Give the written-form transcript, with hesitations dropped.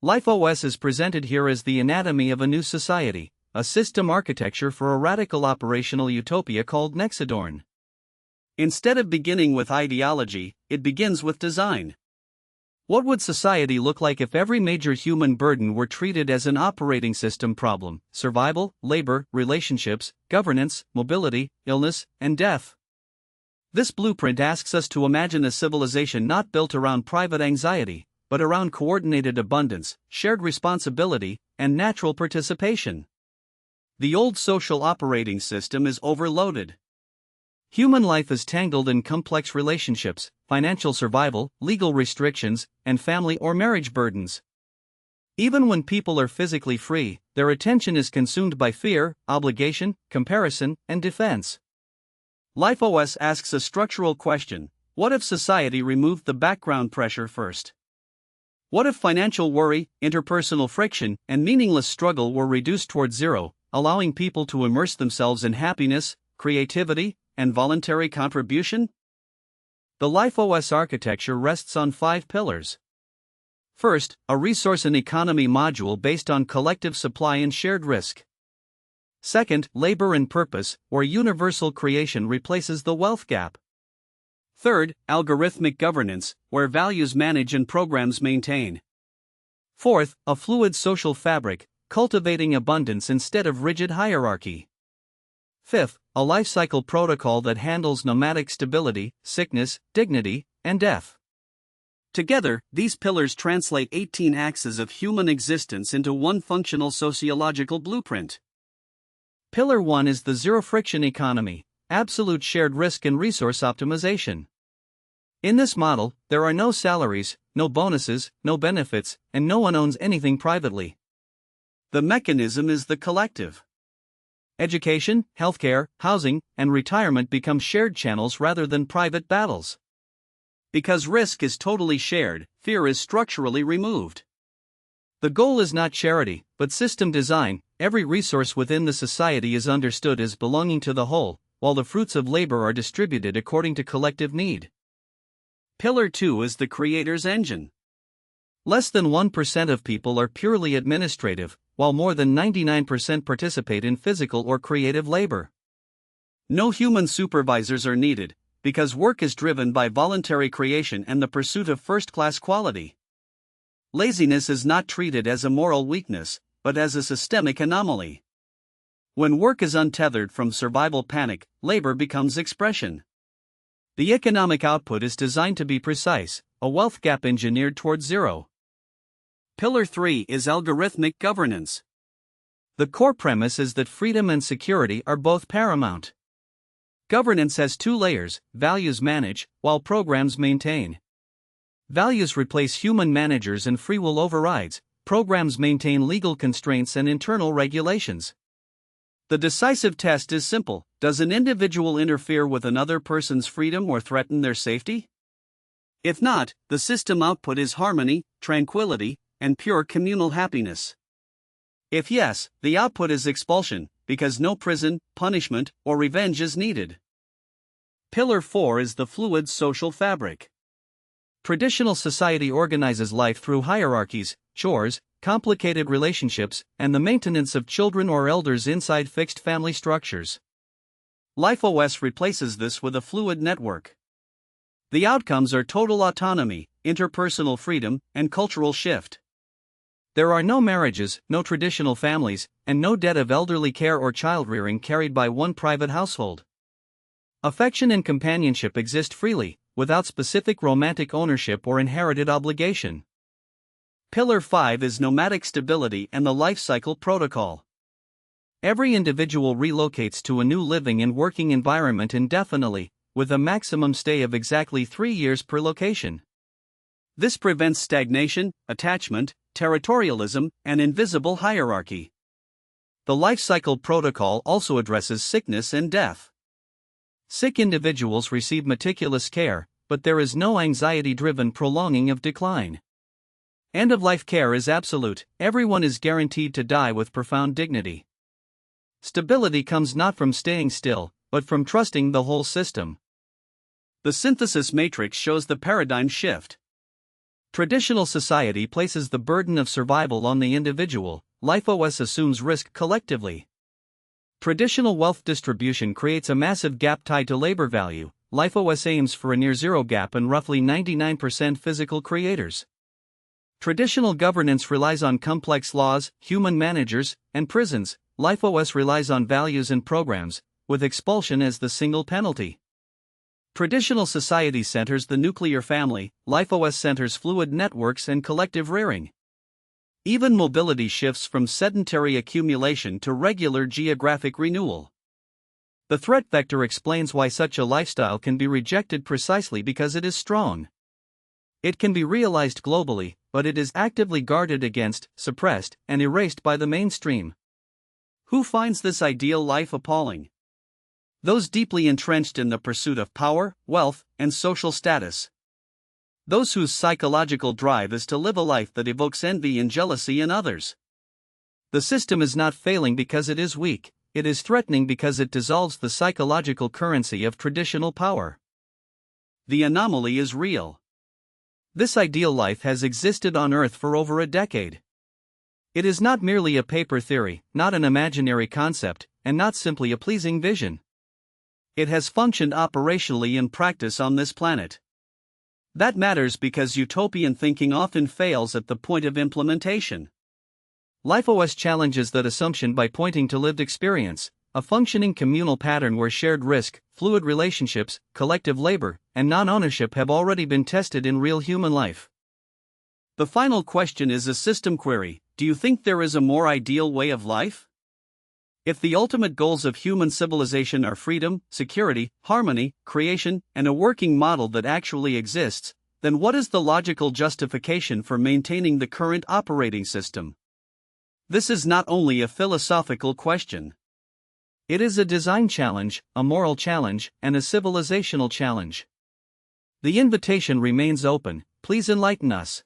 LifeOS is presented here as the anatomy of a new society, a system architecture for a radical operational utopia called Nexadorn. Instead of beginning with ideology, it begins with design. What would society look like if every major human burden were treated as an operating system problem: survival, labor, relationships, governance, mobility, illness, and death? This blueprint asks us to imagine a civilization not built around private anxiety, but around coordinated abundance, shared responsibility, and natural participation. The old social operating system is overloaded. Human life is tangled in complex relationships, financial survival, legal restrictions, and family or marriage burdens. Even when people are physically free, their attention is consumed by fear, obligation, comparison, and defense. LifeOS asks a structural question: what if society removed the background pressure first? What if financial worry, interpersonal friction, and meaningless struggle were reduced towards zero, allowing people to immerse themselves in happiness, creativity, and voluntary contribution? The LifeOS architecture rests on 5 pillars. First, a resource and economy module based on collective supply and shared risk. Second, labor and purpose, where universal creation replaces the wealth gap. Third, algorithmic governance, where values manage and programs maintain. Fourth, a fluid social fabric, cultivating abundance instead of rigid hierarchy. Fifth, a life cycle protocol that handles nomadic stability, sickness, dignity, and death. Together, these pillars translate 18 axes of human existence into one functional sociological blueprint. Pillar 1 is the zero-friction economy, absolute shared risk and resource optimization. In this model, there are no salaries, no bonuses, no benefits, and no one owns anything privately. The mechanism is the collective. Education, healthcare, housing, and retirement become shared channels rather than private battles. Because risk is totally shared, fear is structurally removed. The goal is not charity, but system design. Every resource within the society is understood as belonging to the whole, while the fruits of labor are distributed according to collective need. Pillar 2 is the creator's engine. Less than 1% of people are purely administrative, while more than 99% participate in physical or creative labor. No human supervisors are needed, because work is driven by voluntary creation and the pursuit of first-class quality. Laziness is not treated as a moral weakness, but as a systemic anomaly. When work is untethered from survival panic, labor becomes expression. The economic output is designed to be precise, a wealth gap engineered towards zero. Pillar 3 is algorithmic governance. The core premise is that freedom and security are both paramount. Governance has 2 layers: values manage, while programs maintain. Values replace human managers and free will overrides, programs maintain legal constraints and internal regulations. The decisive test is simple: does an individual interfere with another person's freedom or threaten their safety? If not, the system output is harmony, tranquility, and pure communal happiness. If yes, the output is expulsion, because no prison, punishment, or revenge is needed. Pillar 4 is the fluid social fabric. Traditional society organizes life through hierarchies, chores, complicated relationships, and the maintenance of children or elders inside fixed family structures. LifeOS replaces this with a fluid network. The outcomes are total autonomy, interpersonal freedom, and cultural shift. There are no marriages, no traditional families, and no debt of elderly care or child-rearing carried by one private household. Affection and companionship exist freely, without specific romantic ownership or inherited obligation. Pillar 5 is nomadic stability and the life cycle protocol. Every individual relocates to a new living and working environment indefinitely, with a maximum stay of exactly 3 years per location. This prevents stagnation, attachment, territorialism, and invisible hierarchy. The life cycle protocol also addresses sickness and death. Sick individuals receive meticulous care, but there is no anxiety-driven prolonging of decline. End-of-life care is absolute. Everyone is guaranteed to die with profound dignity. Stability comes not from staying still, but from trusting the whole system. The synthesis matrix shows the paradigm shift. Traditional society places the burden of survival on the individual, LifeOS assumes risk collectively. Traditional wealth distribution creates a massive gap tied to labor value, LifeOS aims for a near-zero gap and roughly 99% physical creators. Traditional governance relies on complex laws, human managers, and prisons, LifeOS relies on values and programs, with expulsion as the single penalty. Traditional society centers the nuclear family, LifeOS centers fluid networks and collective rearing. Even mobility shifts from sedentary accumulation to regular geographic renewal. The threat vector explains why such a lifestyle can be rejected precisely because it is strong. It can be realized globally, but it is actively guarded against, suppressed, and erased by the mainstream. Who finds this ideal life appalling? Those deeply entrenched in the pursuit of power, wealth, and social status. Those whose psychological drive is to live a life that evokes envy and jealousy in others. The system is not failing because it is weak, it is threatening because it dissolves the psychological currency of traditional power. The anomaly is real. This ideal life has existed on Earth for over a decade. It is not merely a paper theory, not an imaginary concept, and not simply a pleasing vision. It has functioned operationally in practice on this planet. That matters because utopian thinking often fails at the point of implementation. LifeOS challenges that assumption by pointing to lived experience, a functioning communal pattern where shared risk, fluid relationships, collective labor, and non-ownership have already been tested in real human life. The final question is a system query: do you think there is a more ideal way of life? If the ultimate goals of human civilization are freedom, security, harmony, creation, and a working model that actually exists, then what is the logical justification for maintaining the current operating system? This is not only a philosophical question. It is a design challenge, a moral challenge, and a civilizational challenge. The invitation remains open, please enlighten us.